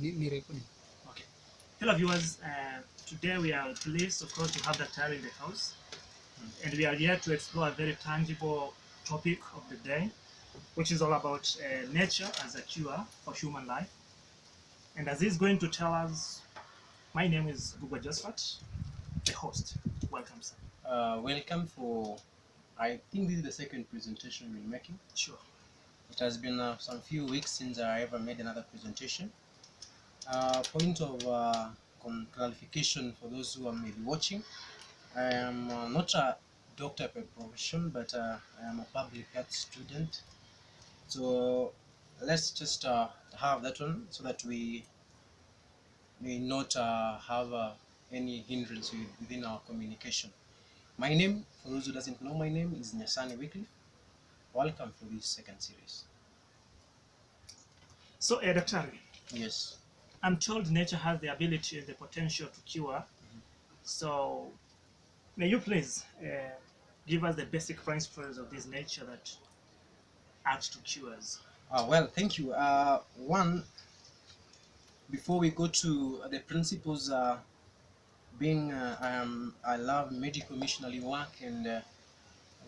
Okay. Hello viewers, today we are pleased of course to have Daktare in the house, and we are here to explore a very tangible topic of the day, which is all about nature as a cure for human life. And as he's going to tell us, my name is Gugwa, the host. Welcome, sir. Welcome for, I think this is the second presentation we're making. Sure. It has been some few weeks since I ever made another presentation. Point of clarification for those who are maybe watching, I am not a doctor by profession, but I am a public health student. So let's just have that one so that we may not have any hindrance within our communication. My name, for those who doesn't know my name, is Wycliffe. Welcome for this second series. So, Daktare. Yes. I'm told nature has the ability and the potential to cure. So, may you please give us the basic principles of this nature that act to cure us? Well, thank you. One, before we go to the principles, I love medical missionary work, and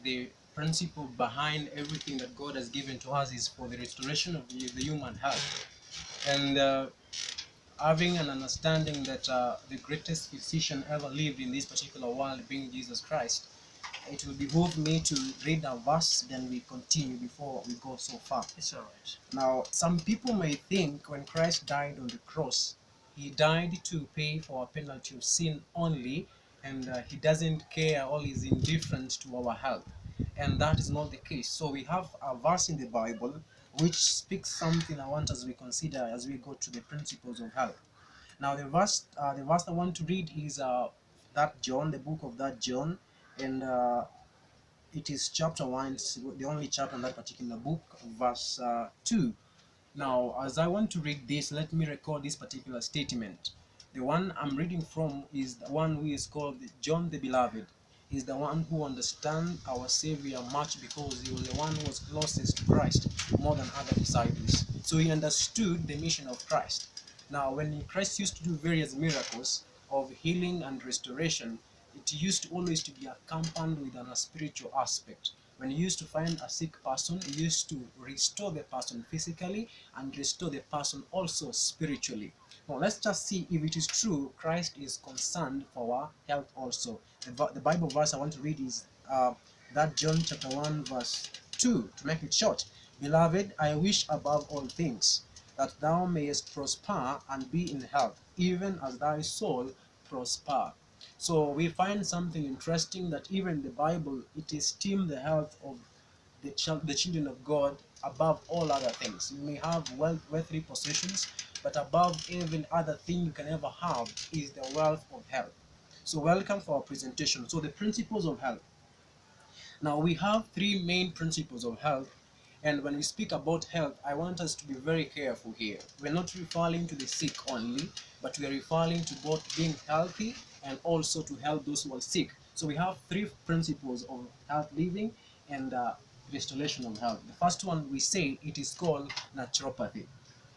the principle behind everything that God has given to us is for the restoration of the human health. And having an understanding that the greatest physician ever lived in this particular world being Jesus Christ, it will behoove me to read a verse, then we continue before we go so far. It's all right. Now, some people may think when Christ died on the cross, he died to pay for a penalty of sin only, and he doesn't care or is indifferent to our health. And that is not the case. So we have a verse in the Bible which speaks something I want us to consider as we go to the principles of health. Now the verse I want to read is that John, the book of that John, and it is chapter 1, it's the only chapter in that particular book, verse 2. Now, as I want to read this, let me record this particular statement. The one I'm reading from is the one who is called John the Beloved. He's the one who understands our Savior much because he was the one who was closest to Christ more than other disciples. So he understood the mission of Christ. Now, when Christ used to do various miracles of healing and restoration, it used to always to be accompanied with a spiritual aspect. When he used to find a sick person, he used to restore the person physically and restore the person also spiritually. Now let's just see if it is true Christ is concerned for our health also. The Bible verse I want to read is that John chapter 1 verse 2, to make it short. Beloved, I wish above all things that thou mayest prosper and be in health, even as thy soul prosper. So we find something interesting that even in the Bible, it esteems the health of the children of God above all other things. You may have wealthy possessions, but above even other thing you can ever have is the wealth of health. So welcome for our presentation. So the principles of health. Now we have three main principles of health. And when we speak about health, I want us to be very careful here. We're not referring to the sick only, but we are referring to both being healthy and also to help those who are sick. So we have three principles of health living and restoration of health. The first one we say it is called naturopathy.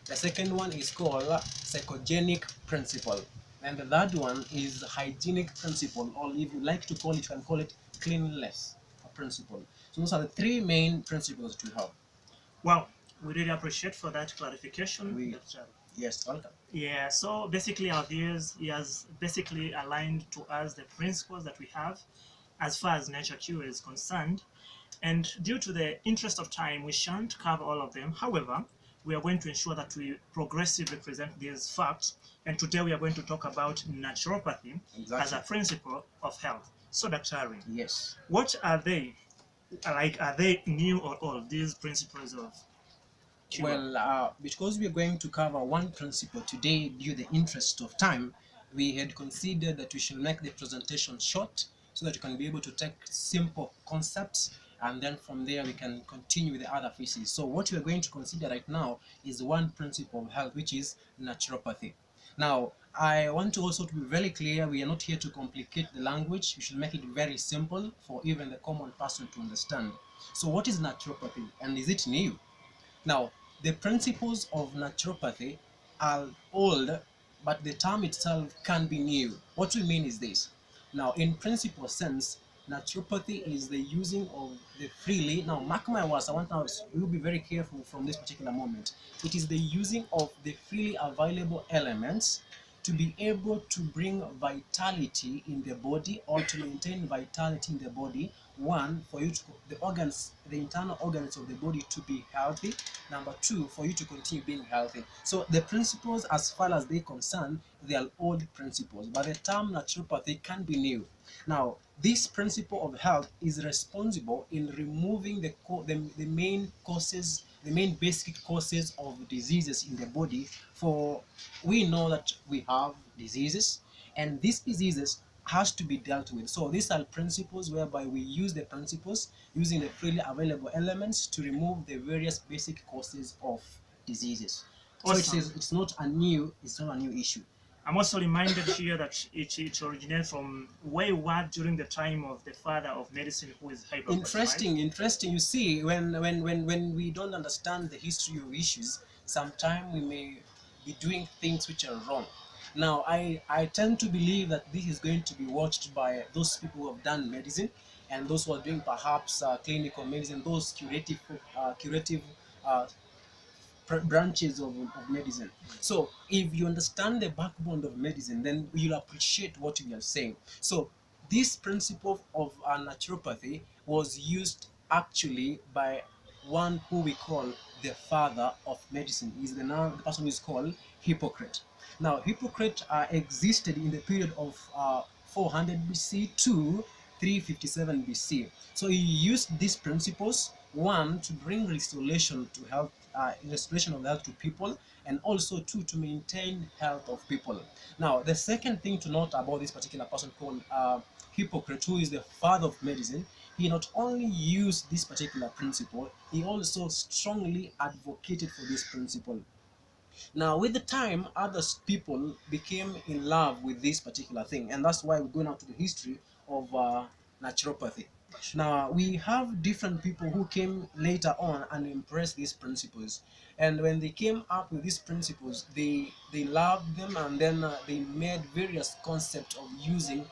The second one is called psychogenic principle. And the third one is hygienic principle, or if you like to call it, you can call it cleanliness principle. So those are the three main principles that we have. Wow, we really appreciate for that clarification. Yes, welcome. Yeah, so basically our viewers, he has basically aligned to us the principles that we have as far as nature cure is concerned. And due to the interest of time, we shan't cover all of them. However, we are going to ensure that we progressively present these facts. And today we are going to talk about naturopathy as a principle of health. So, Daktare, yes, what are they? Like, are they new or old, these principles of cure? Well, because we are going to cover one principle today due to the interest of time, we had considered that we should make the presentation short so that you can be able to take simple concepts, and then from there we can continue with the other pieces. So what we are going to consider right now is one principle of health, which is naturopathy. Now, I want to also to be very clear, we are not here to complicate the language. We should make it very simple for even the common person to understand. So what is naturopathy, and is it new? Now, the principles of naturopathy are old, but the term itself can be new. What we mean is this. Now, in principle sense, naturopathy is the using of the freely. Now, mark my words. I want us. We will be very careful from this particular moment. It is the using of the freely available elements to be able to bring vitality in the body, or to maintain vitality in the body. One, for you to the organs, the internal organs of the body to be healthy. Number two, for you to continue being healthy. So the principles, as far as they concern, they are old principles, but the term naturopathy can be new. Now, this principle of health is responsible in removing the main causes, the main basic causes of diseases in the body. For we know that we have diseases, and these diseases has to be dealt with. So these are principles whereby we use the principles using the freely available elements to remove the various basic causes of diseases. So Awesome. it's not a new issue. I'm also reminded here that it originates from way back during the time of the father of medicine, who is Hippocrates. Interesting. You see, when we don't understand the history of issues, sometimes we may be doing things which are wrong. Now, I tend to believe that this is going to be watched by those people who have done medicine, and those who are doing perhaps clinical medicine, those curative uh, branches of medicine. So if you understand the backbone of medicine, then you'll appreciate what we are saying. So this principle of naturopathy was used actually by one who we call the father of medicine. He's the person who is called Hippocrates. Now, Hippocrates existed in the period of 400 BC to 357 BC. So he used these principles, one, to bring restoration to health, restoration of health to people, and also two, to maintain health of people. Now, the second thing to note about this particular person called Hippocrates, who is the father of medicine, he not only used this particular principle, he also strongly advocated for this principle. Now, with the time, other people became in love with this particular thing, and that's why we're going out to the history of naturopathy. Now, we have different people who came later on and impressed these principles, and when they came up with these principles, they loved them, and then they made various concepts of using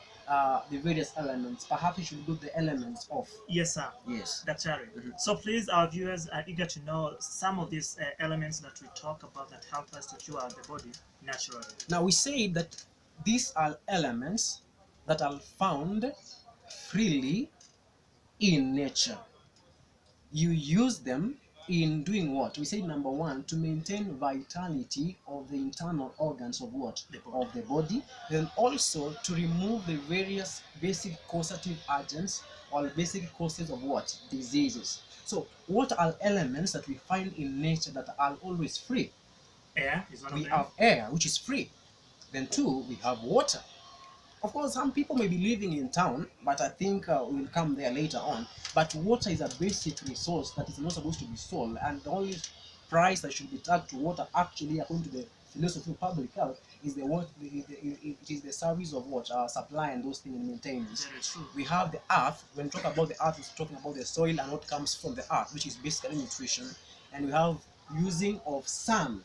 the various elements. Perhaps we should look the elements of. Yes, sir. Yes. Daktari. So please, our viewers are eager to know some of these elements that we talk about that help us to cure the body naturally. Now, we say that these are elements that are found freely in nature. You use them in doing what? We say number one, to maintain vitality of the internal organs of what? Of the body. Then also to remove the various basic causative agents or basic causes of what? Diseases. So what are elements that we find in nature that are always free? Air is one of We them. have air, which is free. Then two, we have water. Of course, some people may be living in town, but I think we'll come there later on. But water is a basic resource that is not supposed to be sold, and the only price that should be tagged to water, actually, according to the philosophy of public health, is it is the service of what supply and those things and maintenance. That is true. We have the earth. When we talk about the earth, we're talking about the soil and what comes from the earth, which is basically nutrition. And we have using of sun.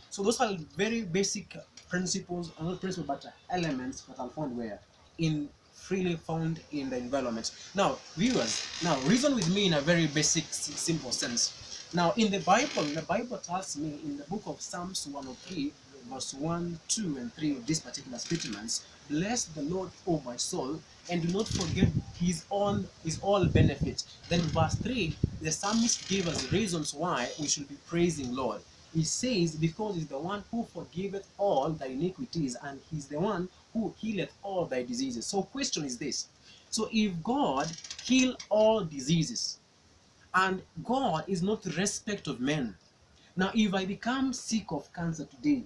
So those are very basic principles, not principles, but elements that are found where? In freely found in the environment. Now, viewers, now reason with me in a very basic, simple sense. Now, in the Bible tells me in the book of Psalms 103, verse 1, 2, and 3 of these particular statements, bless the Lord, O my soul, and do not forget his all benefits. Then verse 3, the psalmist gave us reasons why we should be praising Lord. He says, because he's the one who forgiveth all thy iniquities, and he's the one who healeth all thy diseases. So question is this. So if God heal all diseases, and God is not respect of men. Now if I become sick of cancer today,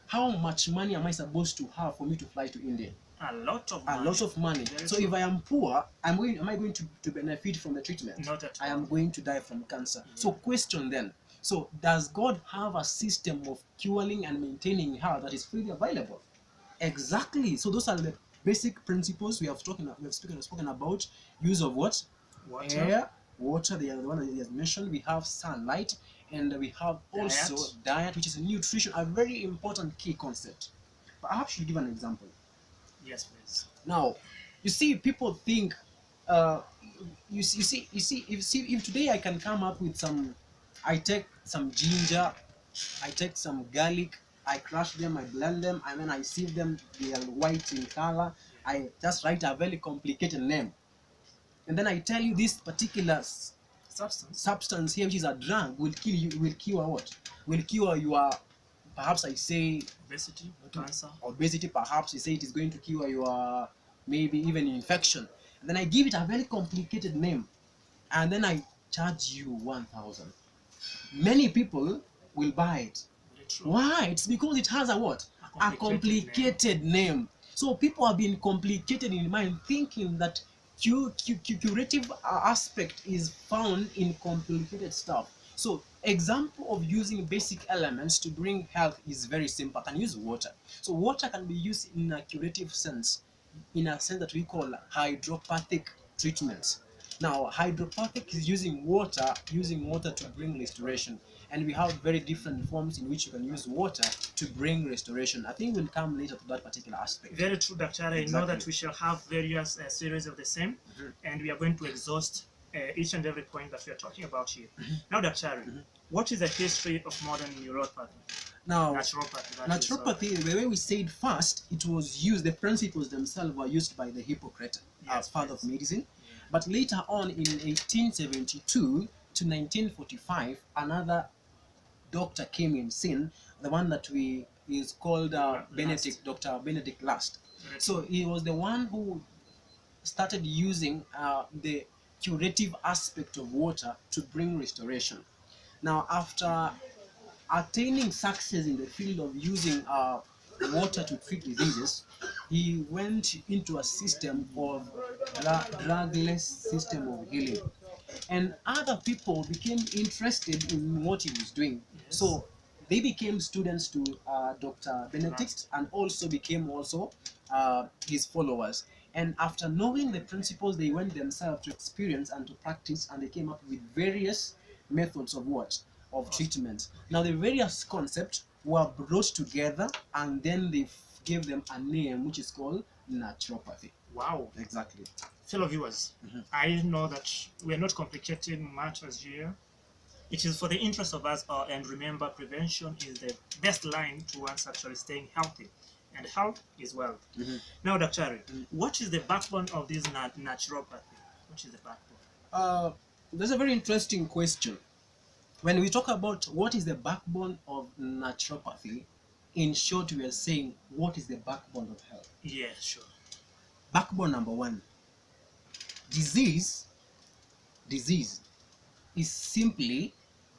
how much money am I supposed to have for me to fly to India? A lot of money. A lot of money. So if I am poor, am I going to benefit from the treatment? Not at all. I am going to die from cancer. Yeah. So question then, so does God have a system of curing and maintaining health that is freely available? Exactly. So those are the basic principles we have spoken about. Use of what? Water. Air, water, the other one that he has mentioned. We have sunlight, and we have also diet, which is nutrition, a very important key concept. Perhaps you give an example. Yes, please. Now, you see, people think, if today I can come up with some, I take some ginger, I take some garlic, I crush them, I blend them, and then I sieve them, they are white in color. I just write a very complicated name. And then I tell you this particular substance here, which is a drug, will kill you, will cure what? Will cure your, perhaps I say, obesity, cancer. Obesity, perhaps you say it is going to cure your, maybe even infection. And then I give it a very complicated name. And then I charge you 1,000. Many people will buy it. Why? It's because it has a what? A complicated name. So people have been complicated in mind, thinking that curative aspect is found in complicated stuff. So example of using basic elements to bring health is very simple. I can use water. So water can be used in a curative sense, in a sense that we call hydropathic treatments. Now, hydropathic is using water to bring restoration, and we have very different forms in which you can use water to bring restoration. I think we'll come later to that particular aspect. Very true, Daktare. Exactly. I know that we shall have various series of the same, and we are going to exhaust each and every point that we are talking about here. Now, Daktare, what is the history of modern neuropathy? Now, naturopathy, the way we said first, it was used, the principles themselves were used by the Hippocrates as father of medicine. But later on in 1872 to 1945, another doctor came in scene, the one that we is called Dr. Benedict Last. So he was the one who started using the curative aspect of water to bring restoration. Now, after attaining success in the field of using water to treat diseases, he went into a system of drugless system of healing, and other people became interested in what he was doing. So they became students to Dr. Benedict, and also became his followers. And after knowing the principles, they went themselves to experience and to practice, and they came up with various methods of what? Of treatment. Now the various concepts were brought together, and then they gave them a name which is called naturopathy. Wow. Exactly. Fellow viewers, I know that we are not complicating matters here. It is for the interest of us, and remember, prevention is the best line towards actually staying healthy, and health is wealth. Now, Daktare, what is the backbone of this naturopathy? What is the backbone? That's a very interesting question. When we talk about what is the backbone of naturopathy, in short, we are saying what is the backbone of health. Yeah, sure. Backbone number one. Disease is simply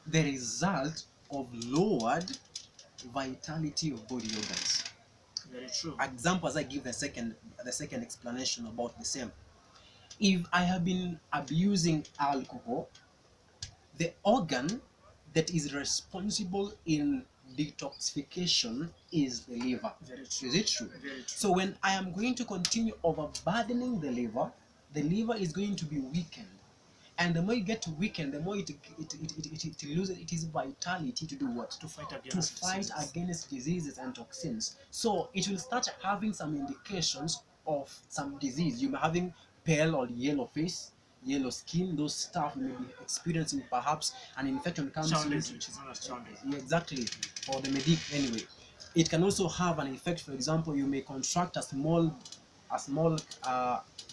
the result of lowered vitality of body organs. Very true. Example, as I give the second explanation about the same. If I have been abusing alcohol, the organ that is responsible in detoxification is the liver. Very true. Is it true? Very true. So when I am going to continue overburdening the liver is going to be weakened. And the more you get weakened, the more it loses its vitality to do what? To fight against diseases and toxins. So it will start having some indications of some disease. You may having pale or yellow face, yellow skin, those stuff you may be experiencing, perhaps an infection comes jaundice, which is known as jaundice. Yeah, exactly, for the medic anyway. It can also have an effect. For example, you may contract a small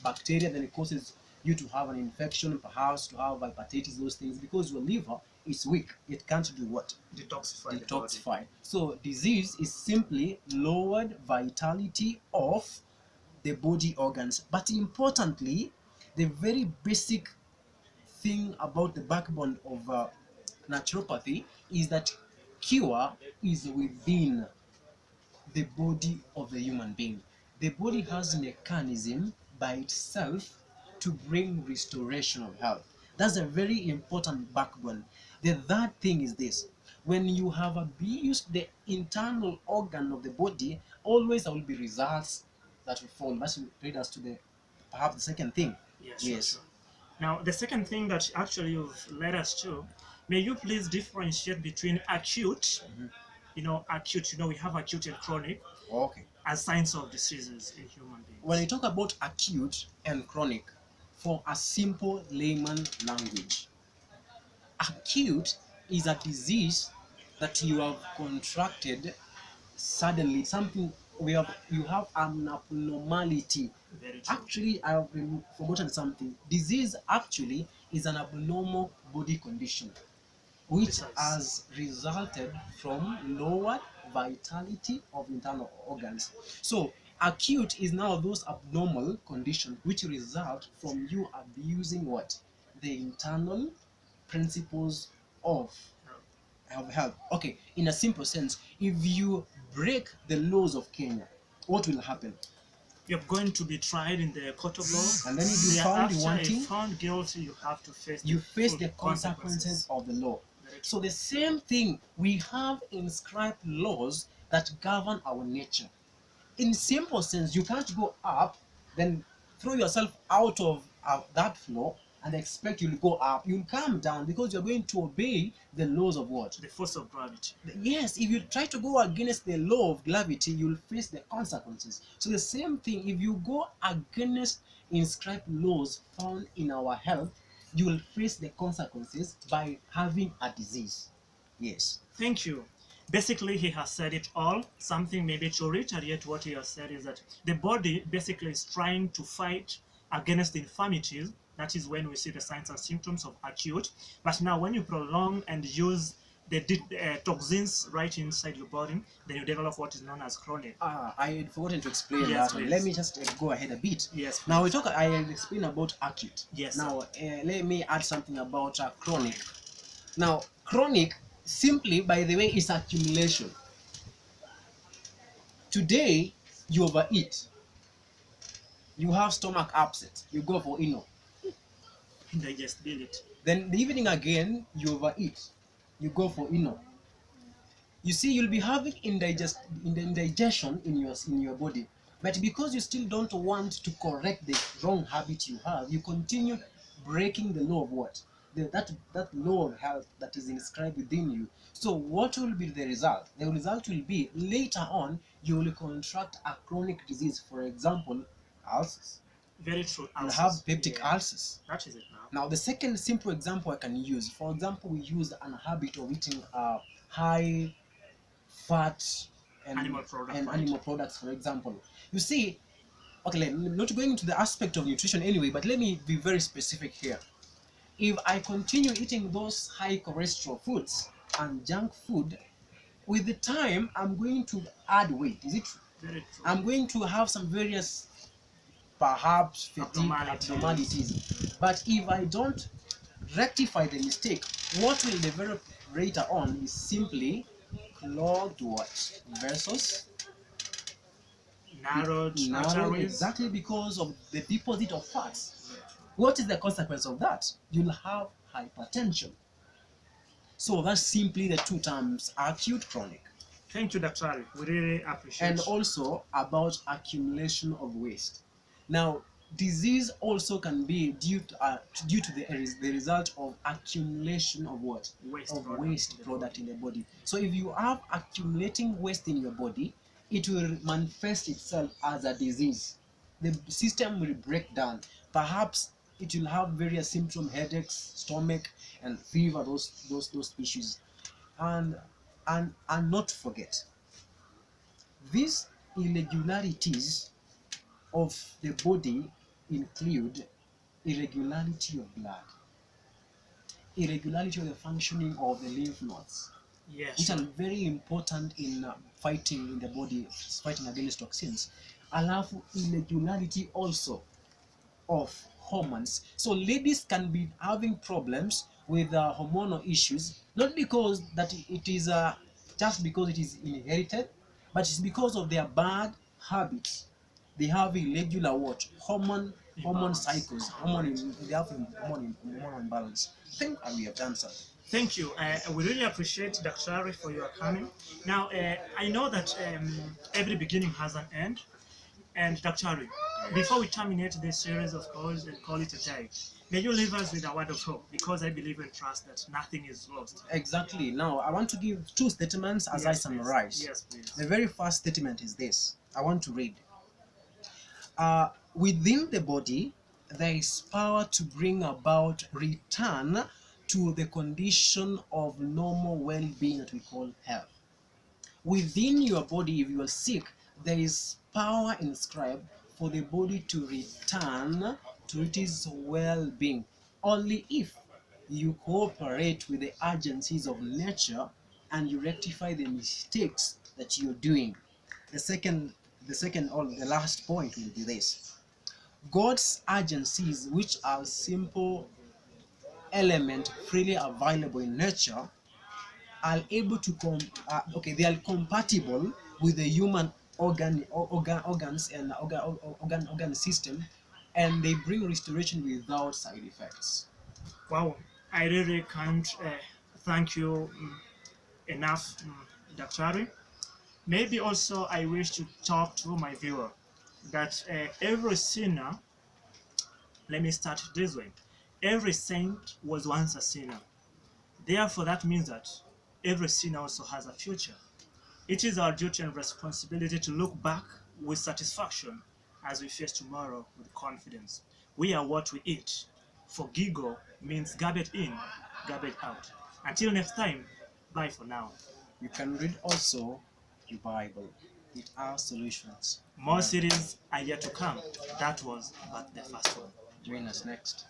bacteria, then it causes you to have an infection, perhaps to have hepatitis, those things, because your liver is weak. It can't do what? Detoxify. So disease is simply lowered vitality of the body organs. But importantly, the very basic thing about the backbone of naturopathy is that cure is within the body of the human being. The body has a mechanism by itself to bring restoration of health. That's a very important backbone. The third thing is this: when you have abused the internal organ of the body, always there will be results that will follow. That will lead us to perhaps the second thing. Yes. Sure. Now, the second thing that actually you've led us to, may you please differentiate between acute, acute, we have acute and chronic Okay. as signs of diseases in human beings. When you talk about acute and chronic, for a simple layman language, acute is a disease that you have contracted suddenly, something you have an abnormality. Very true. Actually, I have forgotten something. Disease actually is an abnormal body condition which Precise. has resulted from lowered vitality of internal organs. So acute is now those abnormal conditions which result from you abusing what? The internal principles of health. Okay, in a simple sense, if you break the laws of Kenya, what will happen? You're going to be tried in the court of law, And then if you found wanting, if found guilty, you have to face the consequences of the law. So the same thing, we have inscribed laws that govern our nature. In simple sense, you can't go up, then throw yourself out of that floor and expect you'll go up. You'll come down because you're going to obey the laws of what? The force of gravity. Yes, if you try to go against the law of gravity, you'll face the consequences. So the same thing, if you go against inscribed laws found in our health, you will face the consequences by having a disease. Yes. Thank you. Basically, he has said it all. Something maybe to reiterate what he has said is that the body basically is trying to fight against infirmities. That is when we see the signs and symptoms of acute. But now, when you prolong and use the toxins right inside your body, then you develop what is known as chronic. I had forgotten to explain Yes, that one. please. Let me just go ahead a bit. Yes, Now please. I explained about acute. Yes, Now let me add something about chronic. Now chronic, simply by the way, is accumulation. Today you overeat, you have stomach upset, you go for Indigestibility. then the evening again you overeat, you go for you see, you'll be having indigestion in your body, but because you still don't want to correct the wrong habit you have, you continue breaking the law of what? That law of health that is inscribed within you. So what will be the result? The result will be later on you will contract a chronic disease. For example, ulcers. Very true. You'll have peptic ulcers. That is it now. Now the second simple example I can use, for example, we use an habit of eating high fat and animal products, for example. You see, okay, not going into the aspect of nutrition anyway, but let me be very specific here. If I continue eating those high cholesterol foods and junk food, with the time I'm going to add weight. Is it true? Very true. I'm going to have some various perhaps fatigue abnormalities. But if I don't rectify the mistake, what will develop later on is simply clogged what? Vessels, narrowed arteries. exactly because of the deposit of fats. What is the consequence of that? You'll have hypertension. So that's simply the two terms, acute, chronic. Thank you, Daktare. We really appreciate it. And also about accumulation of waste. Now, disease also can be due to the result of accumulation of what? Waste product in the body. So if you have accumulating waste in your body, it will manifest itself as a disease. The system will break down. Perhaps it will have various symptoms, headaches, stomach, and fever, those issues. And not forget, these irregularities of the body include irregularity of blood, irregularity of the functioning of the lymph nodes, which are very important in fighting in the body, fighting against toxins. Alafu irregularity also of hormones. So ladies can be having problems with hormonal issues, not because that it is just because it is inherited, but it's because of their bad habits. They have irregular hormone cycles, they have hormone imbalance. I think we have done something. Thank you. We really appreciate Daktari for your coming. Now, I know that every beginning has an end, And Dr. Before we terminate this series of calls and call it a day, may you leave us with a word of hope, because I believe and trust that nothing is lost. Exactly. Now, I want to give two statements as I Yes, please. summarize. Yes, please. The very first statement is this. I want to read. Within the body, there is power to bring about return to the condition of normal well-being that we call health. Within your body, if you are sick, there is power inscribed for the body to return to its well-being, only if you cooperate with the agencies of nature and you rectify the mistakes that you're doing. The last point will be this. God's agencies, which are simple element freely available in nature, are able to they are compatible with the human organs and organ system, and they bring restoration without side effects. Wow, I really can't thank you enough, Dr. Maybe also I wish to talk to my viewer that every sinner, let me start this way, every saint was once a sinner. Therefore, that means that every sinner also has a future. It is our duty and responsibility to look back with satisfaction as we face tomorrow with confidence. We are what we eat. For Gigo means garbage in, garbage out. Until next time, bye for now. You can read also the Bible. It has solutions. More series are yet to come. That was but the first one. Join us next.